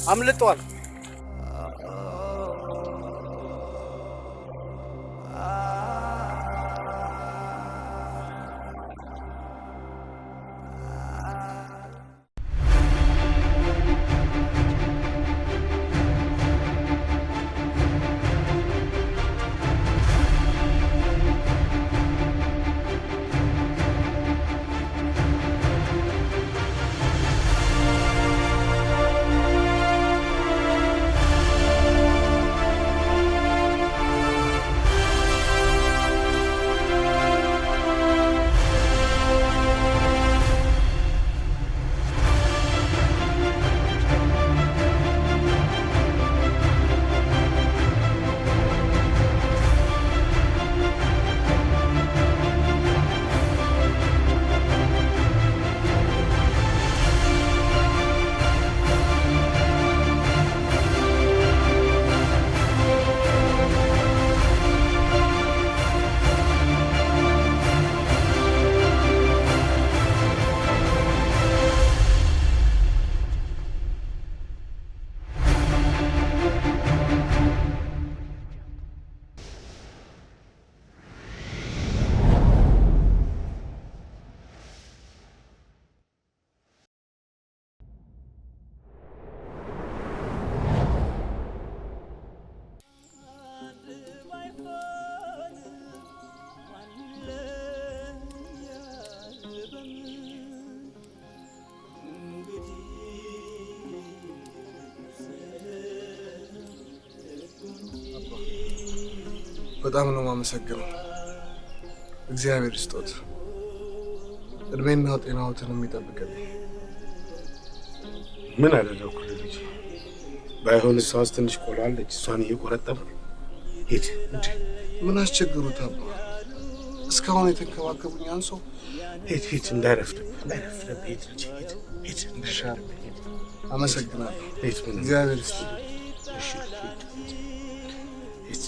አምልጧል። በጣም ነው የማመሰግነው። እግዚአብሔር ይስጦት። እድሜና ጤናዎትን የሚጠብቅልኝ። ምን አደረኩልህ ልጅ? ባይሆን እሷስ ትንሽ ቆላለች። እሷን እየቆረጠመ ሂድ እንጂ ምን አስቸግሩት አባ? እስካሁን የተንከባከቡኝ አንሶ። ሂድ እንዳይረፍድብህ ሂድ ልጅ ሂድ እንዳይሻልብህ ሂድ። አመሰግናለሁ። ሂድ እግዚአብሔር ይስጥልኝ። እሺ ሂድ።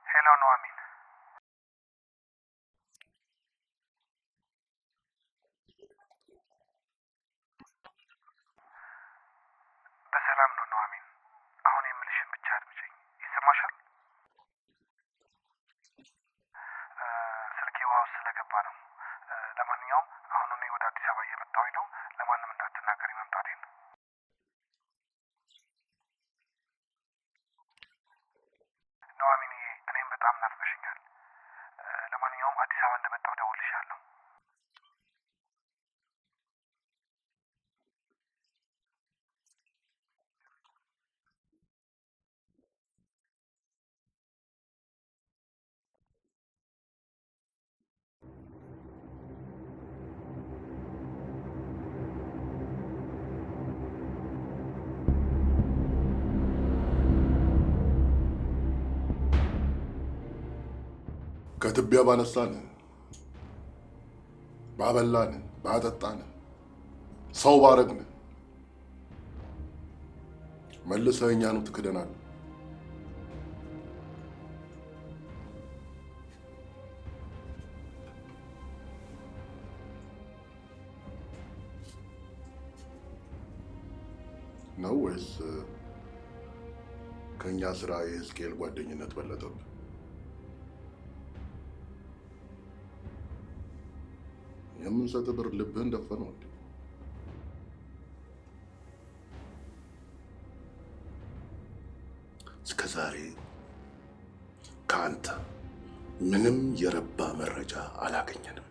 ሄሎ ኑሐሚን፣ በሰላም ነው ኑሐሚን። አሁን የምልሽን ብቻ አድምጪኝ። ይሰማሻል? ስልኬ ውሃ ውስጥ ስለገባ ነው። ለማንኛውም አሁን እኔ ወደ አዲስ አበባ እየመጣሁኝ ነው። ለማንም እንዳትናገሪ መምጣቴን። ኑሐሚንዬ፣ እኔም በጣም ናፍቀሽኛል። ለማንኛውም አዲስ አበባ እንደመጣሁ እደውልልሻለሁ። ከትቢያ ባነሳን፣ ባበላን፣ ባጠጣን፣ ሰው ባረግን መልሰህ እኛኑ ትክደናል። ነው ወይስ ከእኛ ስራ የሕዝቅኤል ጓደኝነት በለጠብህ? የምንሰጥ ብር ልብህን ደፈነው እንዴ? እስከ ዛሬ ከአንተ ምንም የረባ መረጃ አላገኘንም።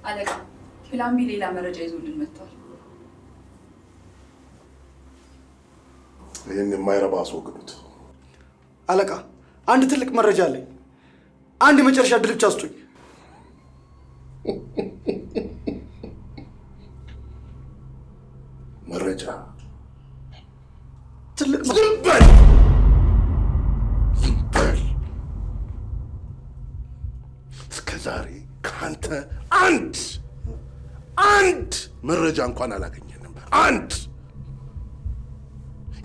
አለቃ፣ ፕላን ቢ ሌላ መረጃ ይዞልን መጥቷል። ይህን የማይረባ አስወግዱት። አለቃ አንድ ትልቅ መረጃ አለኝ። አንድ የመጨረሻ ዕድል ብቻ ስጡኝ። መረጃ? ትልቅ ዝም በል! ዝም በል! እስከ ዛሬ ከአንተ አንድ መረጃ እንኳን አላገኘንም። አንድ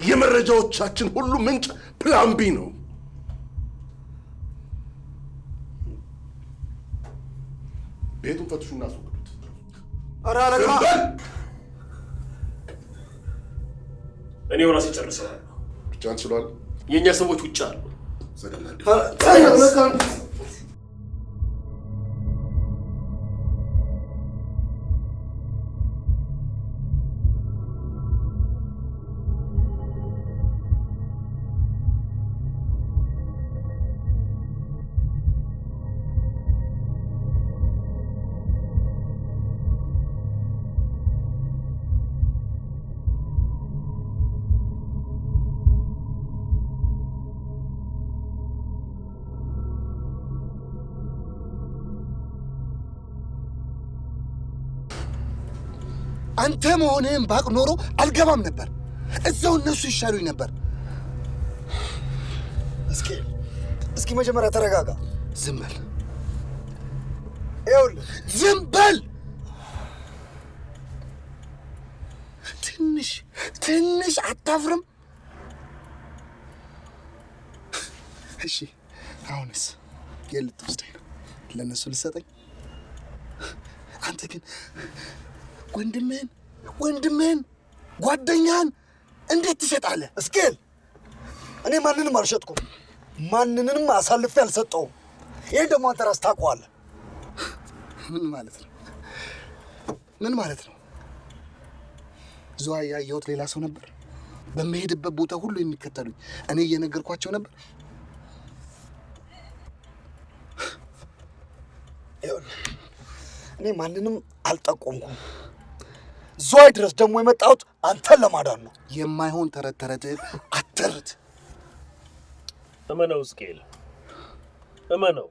የመረጃዎቻችን ሁሉ ምንጭ ፕላን ቢ ነው። ቤቱን ፈትሹና አስወግዱት። ኧረ አለቃ! እኔው ራሴ ጨርሰዋል። ብቻህን ችሏል። የእኛ ሰዎች ውጭ አሉ። አንተ መሆንህን ባቅ ኖሮ አልገባም ነበር። እዛው እነሱ ይሻሉኝ ነበር። እስኪ መጀመሪያ ተረጋጋ። ዝም በል። ይኸውልህ ዝም በል። ትንሽ አታፍርም? እሺ አሁንስ የት ልትወስደኝ ነው? ለእነሱ ልሰጠኝ? አንተ ግን ወንድምህን ጓደኛህን እንዴት ትሸጣለህ? እስኬል እኔ ማንንም አልሸጥኩም፣ ማንንም አሳልፌ አልሰጠውም። ይሄን ደግሞ አንተ ራስህ ታውቀዋለህ። ምን ማለት ነው? ዝዋይ ያየሁት ሌላ ሰው ነበር። በመሄድበት ቦታ ሁሉ የሚከተሉኝ እኔ እየነገርኳቸው ነበር። እኔ ማንንም አልጠቆምኩም። ዝዋይ ድረስ ደግሞ የመጣሁት አንተን ለማዳን ነው። የማይሆን ተረትህን አትተርት። እመነው እስኬል፣ እመነው።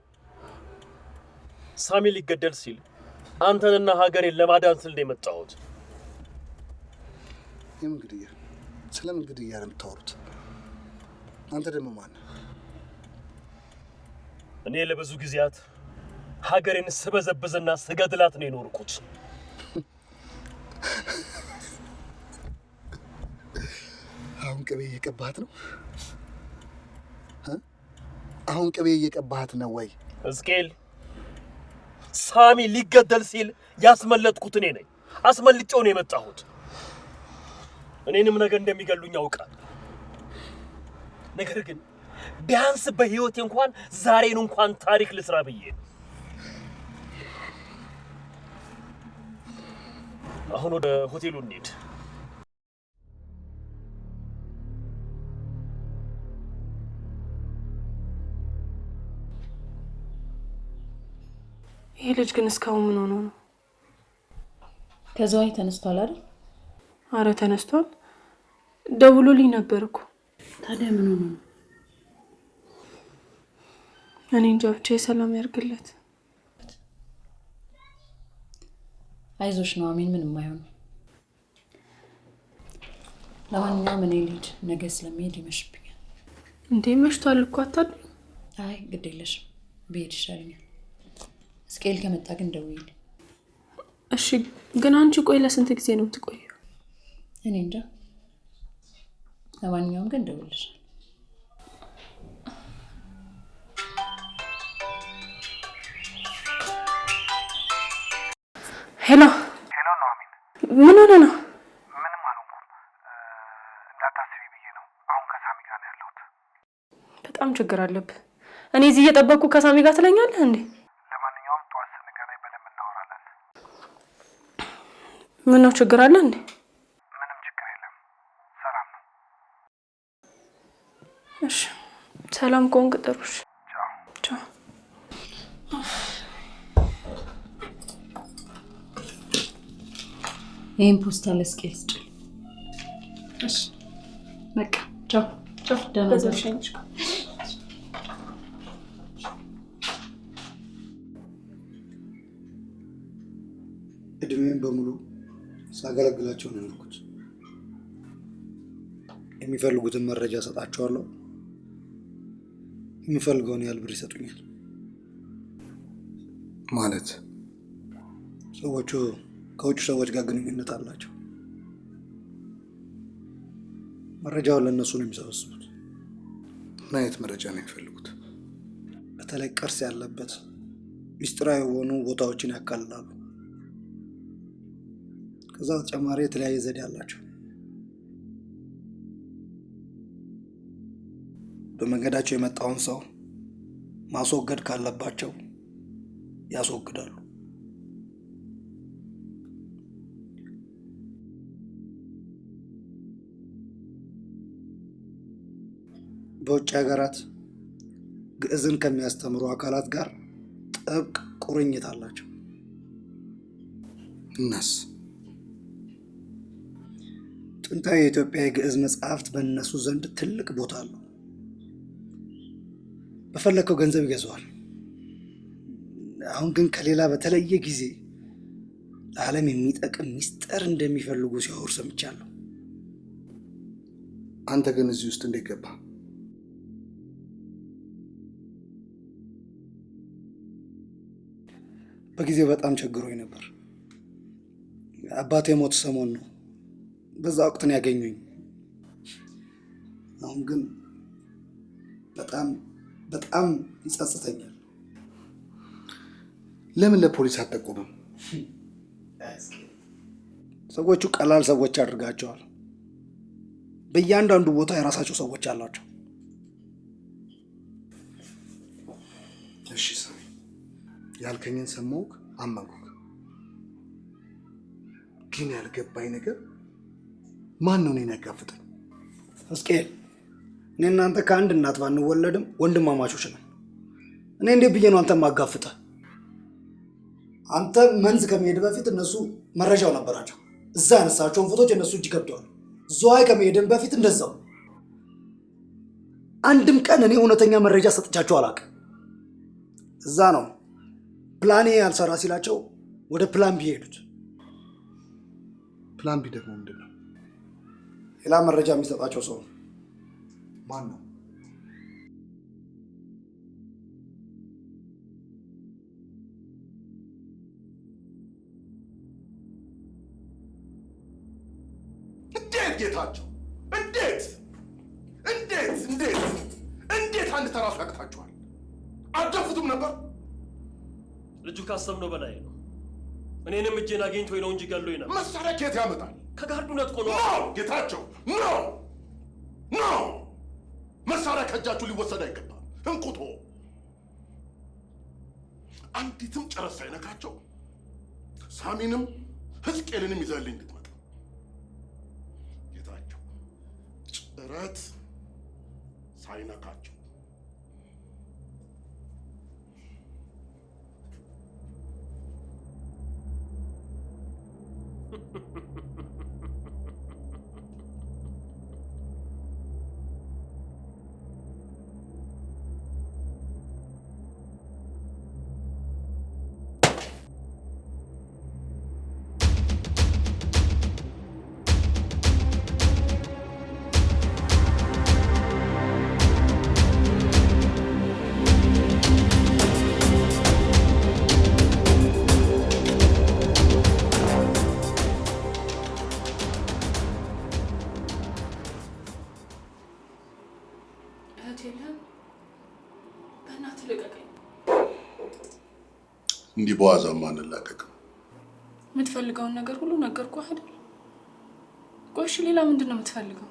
ሳሚ ሊገደል ሲል አንተንና ሀገሬን ለማዳን ስል ነው የመጣሁት። ስለምን ግድያ ነው የምታወሩት? አንተ ደግሞ ማን? እኔ ለብዙ ጊዜያት ሀገሬን ስበዘብዝና ስገድላት ነው የኖርኩት። አሁን ቅቤ እየቀባሃት ነው? አሁን ቅቤ እየቀባሃት ነው ወይ? እስኬል፣ ሳሚ ሊገደል ሲል ያስመለጥኩት እኔ ነኝ። አስመልጬው ነው የመጣሁት። እኔንም ነገ እንደሚገሉኝ ያውቃል። ነገር ግን ቢያንስ በህይወቴ እንኳን ዛሬን እንኳን ታሪክ ልስራ ብዬ አሁን ወደ ሆቴሉ እንሂድ። ይሄ ልጅ ግን እስካሁን ምን ሆኖ ነው? ከዝዋይ ተነስቷል አይደል? አረ ተነስቷል። ደውሎልኝ ነበር እኮ። ታዲያ ምን ሆኖ ነው? እኔ እንጃ፣ ብቻ ሰላም ያርግለት። አይዞሽ ነው አሜን፣ ምንም አይሆንም። ለማንኛውም እኔ ልሂድ፣ ነገ ስለሚሄድ ይመሽብኛል። እንዴ መሽቷል እኮ አታድሪ። አይ ግድ የለሽም፣ ብሄድ ይሻለኛል። እስኬል ከመጣ ግን ደውይልኝ። እሺ፣ ግን አንቺ ቆይ ለስንት ጊዜ ነው የምትቆየው? እኔ እንጃ። ለማንኛውም ግን ደውልልሻለሁ። ሄሎ ነው አሚን። ምን ሆነ ነው? ምንም አልሆንኩም። እንዳታስቢ ብዬ ነው። አሁን ከሳሚ ጋር ነው ያለሁት። በጣም ችግር አለብህ። እኔ እዚህ እየጠበቅኩ ከሳሚ ጋር ትለኛለህ እንዴ? ለማንኛውም ጠዋት ስንገናኝ በደንብ እናወራለን። ምን ነው ችግር አለ እንዴ? ምንም ችግር የለም፣ ሰላም ነው። እሺ ሰላም ከሆንክ ጥሩ። እሺ ቻው። ይሄን ፖስታ ለእስኬል ስጭ። እሺ በቃ ቻው ቻው። ደህና ዘርሽኝ። እድሜን በሙሉ ሳገለግላቸው ነው ያልኩት። የሚፈልጉትን መረጃ ሰጣቸዋለሁ። የሚፈልገውን ያህል ብር ይሰጡኛል። ማለት ሰዎቹ ከውጭ ሰዎች ጋር ግንኙነት አላቸው። መረጃውን ለእነሱ ነው የሚሰበስቡት። ምን አይነት መረጃ ነው የሚፈልጉት? በተለይ ቅርስ ያለበት ሚስጥራዊ የሆኑ ቦታዎችን ያካልላሉ። ከዛ በተጨማሪ የተለያየ ዘዴ አላቸው። በመንገዳቸው የመጣውን ሰው ማስወገድ ካለባቸው ያስወግዳሉ። በውጭ ሀገራት ግዕዝን ከሚያስተምሩ አካላት ጋር ጥብቅ ቁርኝት አላቸው። እናስ ጥንታዊ የኢትዮጵያ የግዕዝ መጽሐፍት በእነሱ ዘንድ ትልቅ ቦታ አለው። በፈለከው ገንዘብ ይገዛዋል። አሁን ግን ከሌላ በተለየ ጊዜ ለዓለም የሚጠቅም ሚስጥር እንደሚፈልጉ ሲያወሩ ሰምቻለሁ። አንተ ግን እዚህ ውስጥ እንዴት ገባ? በጊዜው በጣም ቸግሮኝ ነበር። አባቴ ሞት ሰሞን ነው። በዛ ወቅት ነው ያገኙኝ። አሁን ግን በጣም ይጸጽተኛል። ለምን ለፖሊስ አትጠቁምም? ሰዎቹ ቀላል ሰዎች አድርጋቸዋል። በእያንዳንዱ ቦታ የራሳቸው ሰዎች አላቸው። እሺ ሳሚ፣ ያልከኝን ሰማሁህ፣ አመንኩህ። ግን ያልገባኝ ነገር ማን ነው እኔን ያጋፍጠኝ? ሕዝቅኤል፣ እኔ እናንተ ከአንድ እናት ባንወለድም ወንድማማቾች ነን። እኔ እንዴት ብዬ ነው አንተን ማጋፍጠህ? አንተ መንዝ ከመሄድ በፊት እነሱ መረጃው ነበራቸው። እዛ ያነሳቸውን ፎቶች እነሱ እጅ ገብተዋል። ዝዋይ ከመሄድን በፊት እንደዛው። አንድም ቀን እኔ እውነተኛ መረጃ ሰጥቻቸው አላውቅም። እዛ ነው ፕላን ኤ ያልሰራ ሲላቸው ወደ ፕላን ቢ ሄዱት። ፕላን ቢ ደግሞ ምንድን ነው? ሌላ መረጃ የሚሰጣቸው ሰው ነው። ማን ነው? እንዴት ጌታቸው? እንዴት አንድ ተራሱ ያቅታችኋል? አትደፉትም ነበር? ልጁ ካሰብነው በላይ ነው። እኔንም እጄን አግኝቶኝ ነው እንጂ ገሎኝ ነበር። መሳሪያ ከየት ያመጣል? ከጋርዱ ነጥቆ ነው። ጌታቸው ኖ! መሳሪያ ከእጃችሁ ሊወሰድ አይገባም። እንቁቶ አንዲትም ጨረስ ሳይነካቸው ሳሚንም ሕዝቅኤልንም ይዘህልኝ እንድትመጣ። ጌታቸው ጭረት ሳይነካቸው እንዲህ በዋዛማ አንላቀቅም። የምትፈልገውን ነገር ሁሉ ነገርኩህ አይደል? ቆይ እሺ፣ ሌላ ምንድን ነው የምትፈልገው?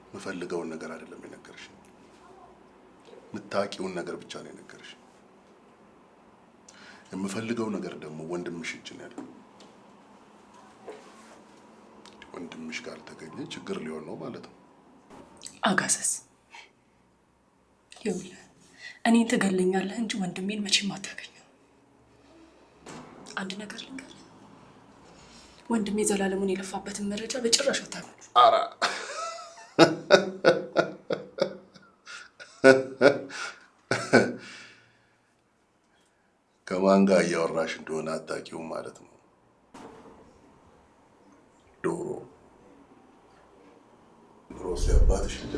የምፈልገውን ነገር አይደለም የነገርሽ፣ የምታውቂውን ነገር ብቻ ነው የነገርሽ። የምፈልገው ነገር ደግሞ ወንድምሽ እጅ ነው ያለው። ወንድምሽ ካልተገኘ ችግር ሊሆን ነው ማለት ነው። አጋሰስ፣ ይኸውልህ እኔን ትገለኛለህ እንጂ ወንድሜን መቼም አታገኘው። አንድ ነገር ልንገርህ፣ ወንድሜ ዘላለሙን የለፋበትን መረጃ በጭራሽ አታገኘው። ኧረ ከማን ጋር እያወራሽ እንደሆነ አታውቂውም ማለት ነው። ዶሮ ሲያባትሽ ልጅ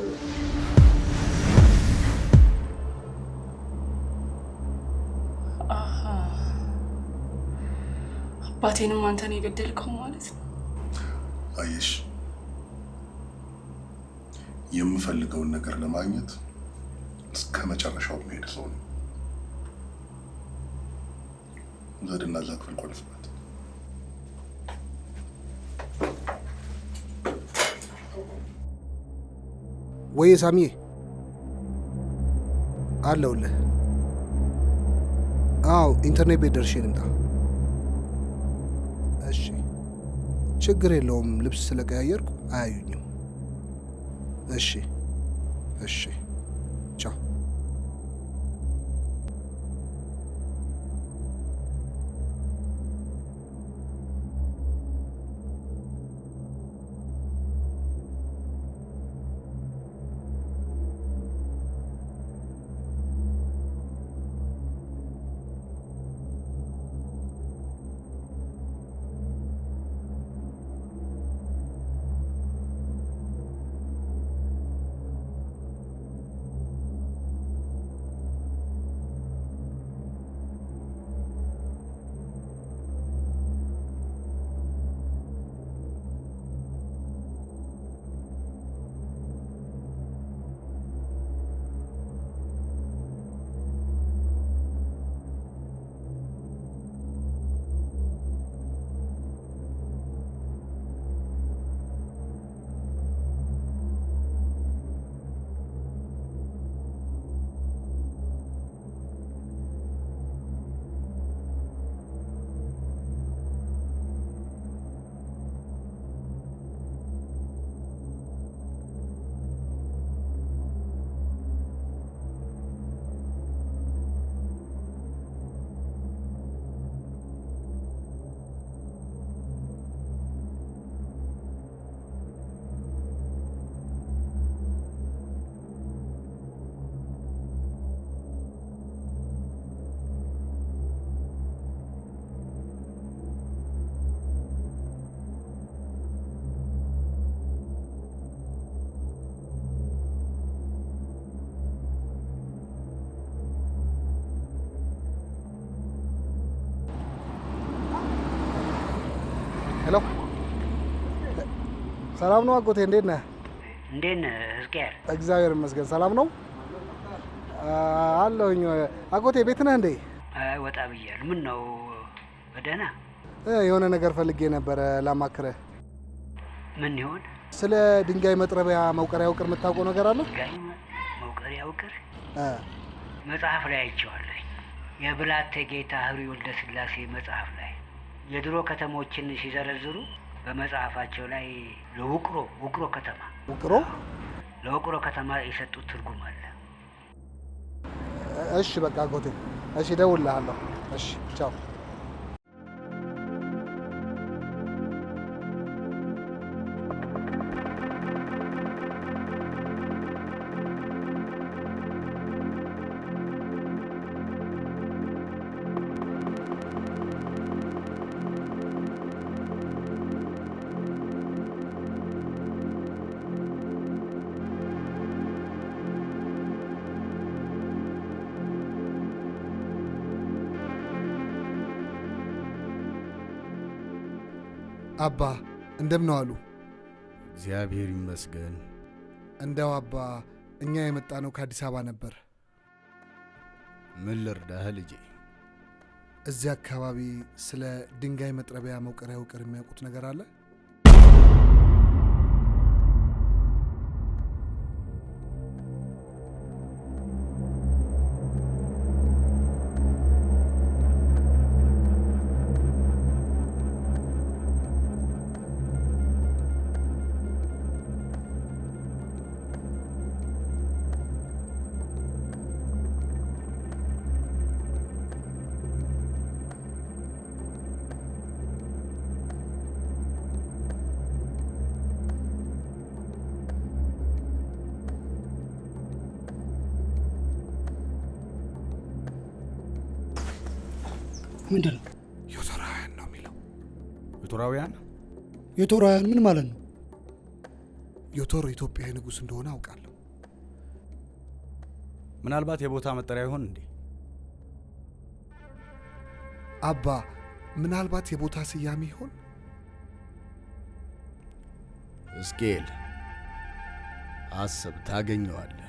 አባቴንም አንተን የገደልከው ማለት ነው። አየሽ፣ የምፈልገውን ነገር ለማግኘት እስከ መጨረሻው መሄድ ሰው ነው። ዘድና ዛክፈል ቆልፍበት። ወይ ሳሚዬ አለሁልህ። አዎ ኢንተርኔት ቤት ደርሼ ልምጣ። እሺ ችግር የለውም። ልብስ ስለቀያየርኩ አያዩኝም። እሺ እሺ ቻው። ሄሎ ሰላም ነው አጎቴ? እንዴት ነህ? እንዴት ነህ ሕዝቅኤል? እግዚአብሔር ይመስገን ሰላም ነው አለሁኝ። አጎቴ ቤት ነህ እንዴ? ወጣ ብያለሁ። ምን ነው በደህና? የሆነ ነገር ፈልጌ ነበረ ላማክረህ። ምን ይሆን? ስለ ድንጋይ መጥረቢያ መውቀሪያ ውቅር የምታውቀው ነገር አለ? ድንጋይ መውቀሪያ ውቅር መጽሐፍ ላይ አይቼዋለሁ። የብላቴ ጌታ ህሪ ወልደ ስላሴ መጽሐፍ ላይ የድሮ ከተሞችን ሲዘረዝሩ በመጽሐፋቸው ላይ ለውቅሮ ከተማ ለውቅሮ ከተማ የሰጡት ትርጉም አለ። እሺ በቃ አጎቴ፣ እሺ እደውልልሃለሁ። እሺ ቻው። አባ እንደምን ዋሉ? እግዚአብሔር ይመስገን። እንደው አባ እኛ የመጣ ነው ከአዲስ አበባ ነበር። ምን ልርዳህ ልጄ? እዚህ አካባቢ ስለ ድንጋይ መጥረቢያ መውቀሪያ ውቅር የሚያውቁት ነገር አለ? ምንድን ነው? ዮቶራውያን ነው የሚለው። ዮቶራውያን? ዮቶራውያን ምን ማለት ነው? ዮቶር ኢትዮጵያዊ ንጉሥ እንደሆነ አውቃለሁ። ምናልባት የቦታ መጠሪያ ይሆን እንዴ? አባ ምናልባት የቦታ ስያሜ ይሆን? እስኬል አስብ፣ ታገኘዋለህ።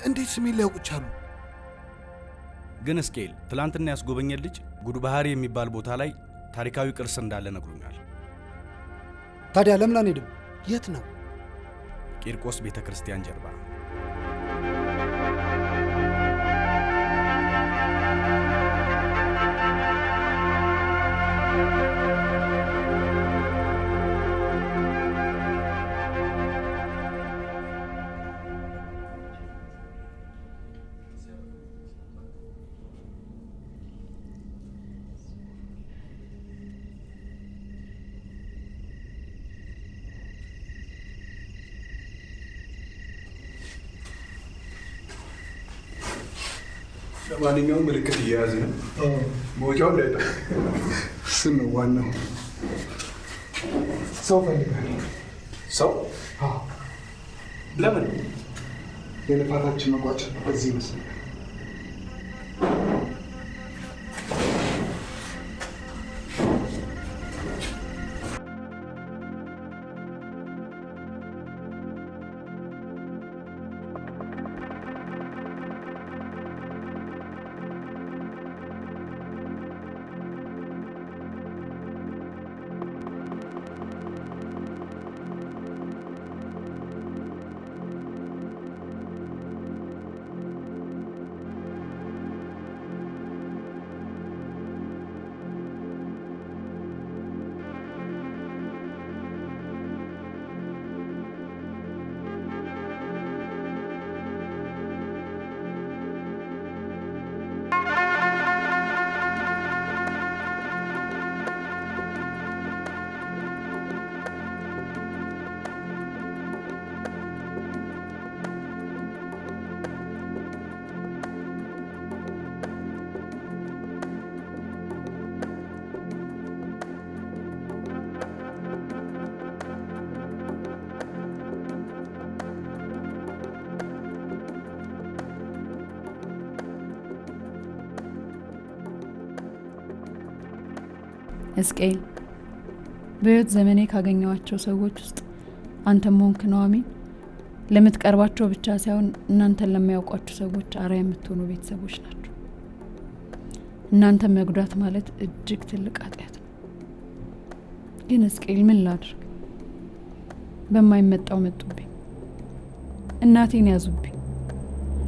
እንዴት ስሜን ሊያውቁ ቻሉ? ግን እስኬል ትላንትና ያስጎበኘን ልጅ ጉዱ ባህሪ የሚባል ቦታ ላይ ታሪካዊ ቅርስ እንዳለ ነግሮኛል። ታዲያ ለምን አንሄድም? የት ነው? ቂርቆስ ቤተ ክርስቲያን ጀርባ። ለማንኛውም ምልክት እየያዘ ነው። መውጫው እንዳይጠ እሱን ነው ዋናው። ሰው ፈልጋለሁ። ሰው? ለምን? የልፋታችን መቋጫ በዚህ ይመስላል። እስቄል በህይወት ዘመኔ ካገኘዋቸው ሰዎች ውስጥ አንተም ሆንክ ኑሐሚን ለምትቀርባቸው ብቻ ሳይሆን እናንተን ለሚያውቋቸው ሰዎች አርአያ የምትሆኑ ቤተሰቦች ናቸው። እናንተን መጉዳት ማለት እጅግ ትልቅ ኃጢአት ነው። ግን እስቄል ምን ላድርግ? በማይመጣው መጡብኝ። እናቴን ያዙብኝ፣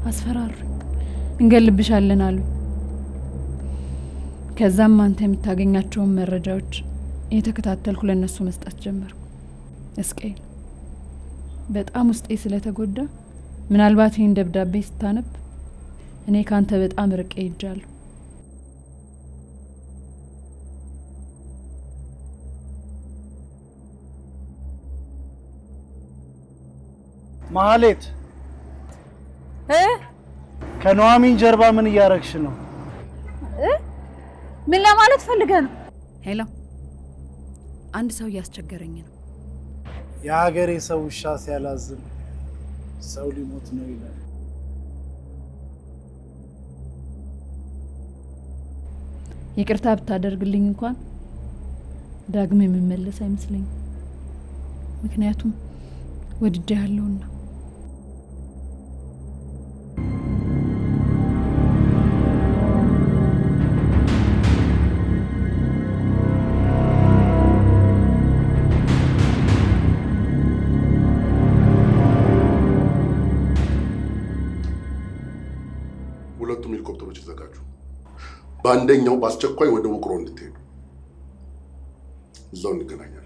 አስፈራሩኝ፣ እንገልብሻለን አሉ። ከዛም አንተ የምታገኛቸውን መረጃዎች እየተከታተልኩ ለነሱ መስጠት ጀመርኩ። እስቄል በጣም ውስጤ ስለተጎዳ ምናልባት ይህን ደብዳቤ ስታነብ እኔ ካንተ በጣም ርቄ ሄጃለሁ። ማህሌት ከኑሐሚን ጀርባ ምን እያረግሽ ነው? ምን ለማለት ፈልገህ ነው? ሄሎ፣ አንድ ሰው እያስቸገረኝ ነው። የሀገሬ ሰው ውሻ ሲያላዝን ሰው ሊሞት ነው ይላል። ይቅርታ ብታደርግልኝ እንኳን ዳግም የምመለስ አይመስለኝም። ምክንያቱም ወድጄ ያለውና ሁለቱም ሄሊኮፕተሮች ይዘጋጁ። በአንደኛው በአስቸኳይ ወደ ውቅሮ እንድትሄዱ፣ እዛው እንገናኛለን።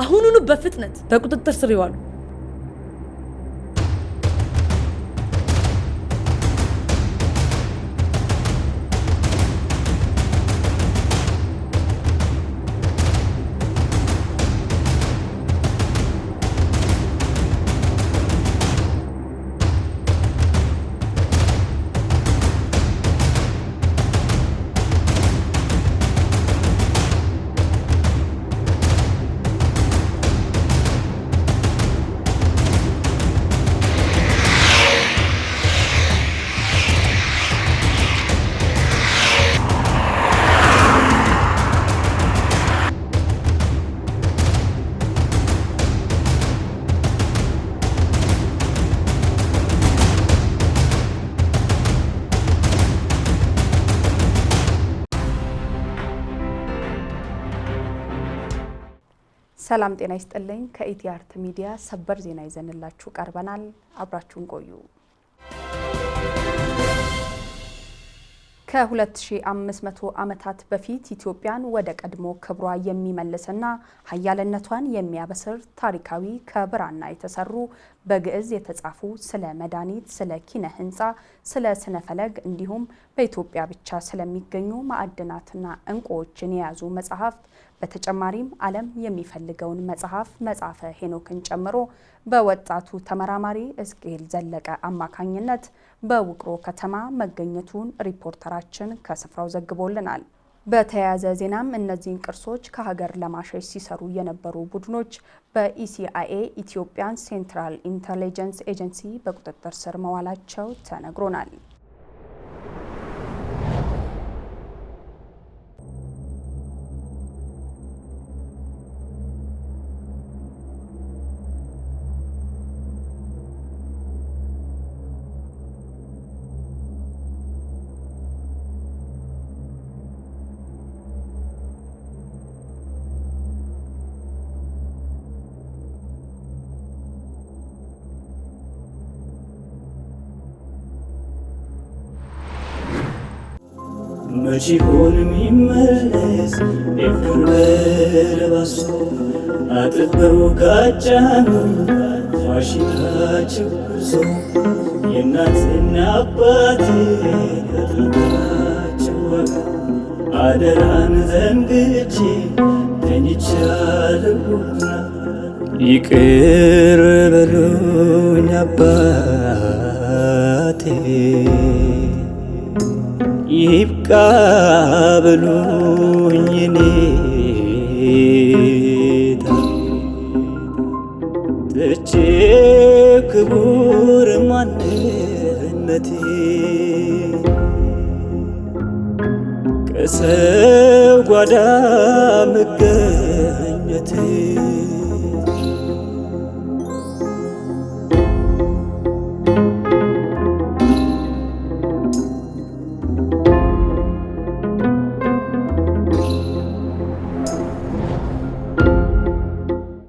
አሁኑኑ በፍጥነት በቁጥጥር ስር ይዋሉ። ሰላም ጤና ይስጥልኝ። ከኢቲአርት ሚዲያ ሰበር ዜና ይዘንላችሁ ቀርበናል። አብራችሁን ቆዩ። ከ2500 ዓመታት በፊት ኢትዮጵያን ወደ ቀድሞ ክብሯ የሚመልስና ኃያልነቷን የሚያበስር ታሪካዊ ከብራና የተሰሩ በግዕዝ የተጻፉ ስለ መድኃኒት፣ ስለ ኪነ ህንፃ፣ ስለ ስነ ፈለግ እንዲሁም በኢትዮጵያ ብቻ ስለሚገኙ ማዕድናትና እንቁዎችን የያዙ መጽሐፍት በተጨማሪም ዓለም የሚፈልገውን መጽሐፈ ሄኖክን ጨምሮ በወጣቱ ተመራማሪ እስቄል ዘለቀ አማካኝነት በውቅሮ ከተማ መገኘቱን ሪፖርተራችን ከስፍራው ዘግቦልናል። በተያያዘ ዜናም እነዚህን ቅርሶች ከሀገር ለማሸሽ ሲሰሩ የነበሩ ቡድኖች በኢሲአይኤ ኢትዮጵያን ሴንትራል ኢንተሊጀንስ ኤጀንሲ በቁጥጥር ስር መዋላቸው ተነግሮናል። መቼሆን የሚመለስ የፍቅር በለባሶ አጥበው ካጫኑ ፋሽታቸው እርሶ የእናትና አባት ያጥልቃቸው ዋጋ አደራን ዘንግቼ ተኝቻለሁና ይቅር በሉኝ አባቴ ይብቃ በሉኝ ኔታ ትቼ ክቡር ማንነቴ ከሰው ጓዳ መገኘቴ